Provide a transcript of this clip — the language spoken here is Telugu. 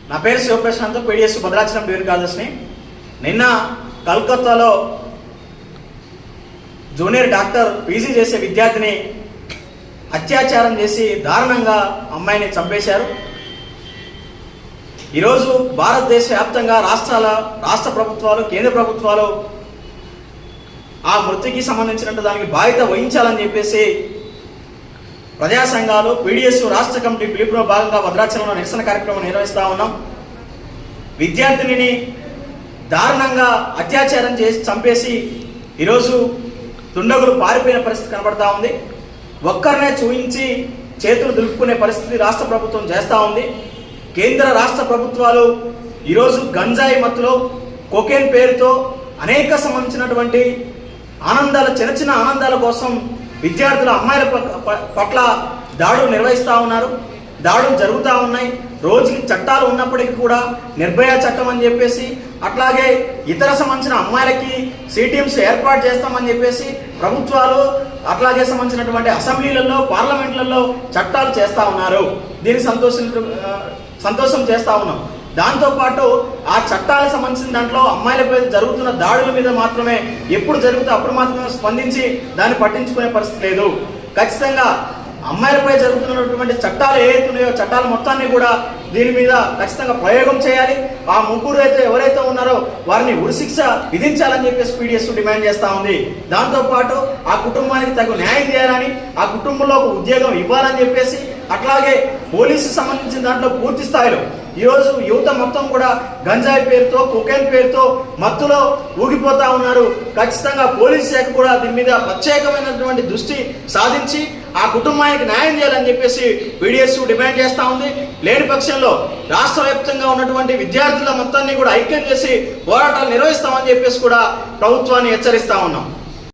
నా పేరు శివప్రశాంత్, పీడిఎస్ భద్రాచలం డిగ్రీ కాలేజ్ని. నిన్న కలకత్తాలో జూనియర్ డాక్టర్ పీజీ చేసే విద్యార్థిని అత్యాచారం చేసి దారుణంగా అమ్మాయిని చంపేశారు. ఈరోజు భారతదేశ వ్యాప్తంగా రాష్ట్ర ప్రభుత్వాలు, కేంద్ర ప్రభుత్వాలు ఆ మృతికి సంబంధించినట్టు దానికి బాధ్యత వహించాలని చెప్పేసి ప్రజా సంఘాలు, పీడిఎస్ రాష్ట్ర కమిటీ పిలుపులో భాగంగా భద్రాచలంలో నిరసన కార్యక్రమం నిర్వహిస్తూ ఉన్నాం. విద్యార్థినిని దారుణంగా అత్యాచారం చేసి చంపేసి ఈరోజు దుండగులు పారిపోయిన పరిస్థితి కనబడతా ఉంది. ఒక్కరినే చూయించి చేతులు దులుపుకునే పరిస్థితి రాష్ట్ర ప్రభుత్వం చేస్తూ ఉంది. కేంద్ర రాష్ట్ర ప్రభుత్వాలు ఈరోజు గంజాయి మత్తులో, కొకేన్ పేరుతో అనేక సంబంధించినటువంటి ఆనందాల, చిన్న చిన్న ఆనందాల కోసం విద్యార్థుల, అమ్మాయిల పట్ల దాడులు నిర్వహిస్తూ ఉన్నారు. దాడులు జరుగుతూ ఉన్నాయి. రోజుకి చట్టాలు ఉన్నప్పటికీ కూడా నిర్భయ చట్టం అని చెప్పేసి, అట్లాగే ఇతర సంబంధించిన అమ్మాయిలకి సిటీఎంస్ ఏర్పాటు చేస్తామని చెప్పేసి ప్రభుత్వాలు, అట్లాగే సంబంధించినటువంటి అసెంబ్లీలలో, పార్లమెంట్లలో చట్టాలు చేస్తూ ఉన్నారు. దీనికి సంతోషం చేస్తూ ఉన్నాం. దాంతోపాటు ఆ చట్టాలకు సంబంధించిన దాంట్లో అమ్మాయిలపై జరుగుతున్న దాడుల మీద మాత్రమే ఎప్పుడు జరుగుతుందో అప్పుడు మాత్రమే స్పందించి దాన్ని పట్టించుకునే పరిస్థితి లేదు. ఖచ్చితంగా అమ్మాయిలపై జరుగుతున్నటువంటి చట్టాలు ఏవైతే ఉన్నాయో చట్టాల మొత్తాన్ని కూడా దీని మీద ఖచ్చితంగా ప్రయోగం చేయాలి. ఆ ముగ్గురు ఎవరైతే ఉన్నారో వారిని ఉరిశిక్ష విధించాలని చెప్పేసి పీడిఎస్ డిమాండ్ చేస్తూ ఉంది. దాంతోపాటు ఆ కుటుంబానికి తగు న్యాయం చేయాలని, ఆ కుటుంబంలో ఒక ఉద్యోగం ఇవ్వాలని చెప్పేసి, అట్లాగే పోలీసు సంబంధించిన దాంట్లో పూర్తి స్థాయిలో ఈరోజు యువత మొత్తం కూడా గంజాయి పేరుతో, కొకేన్ పేరుతో మత్తులో ఊగిపోతా ఉన్నారు. ఖచ్చితంగా పోలీసు శాఖ కూడా దీని మీద ప్రత్యేకమైనటువంటి దృష్టి సాధించి ఆ కుటుంబానికి న్యాయం చేయాలని చెప్పేసి పీడిఎస్ డిమాండ్ చేస్తూ ఉంది. లేని పక్షంలో రాష్ట్ర వ్యాప్తంగా ఉన్నటువంటి విద్యార్థుల మొత్తాన్ని కూడా ఐక్యం చేసి పోరాటాలు నిర్వహిస్తామని చెప్పేసి కూడా ప్రభుత్వాన్ని హెచ్చరిస్తా ఉన్నాం.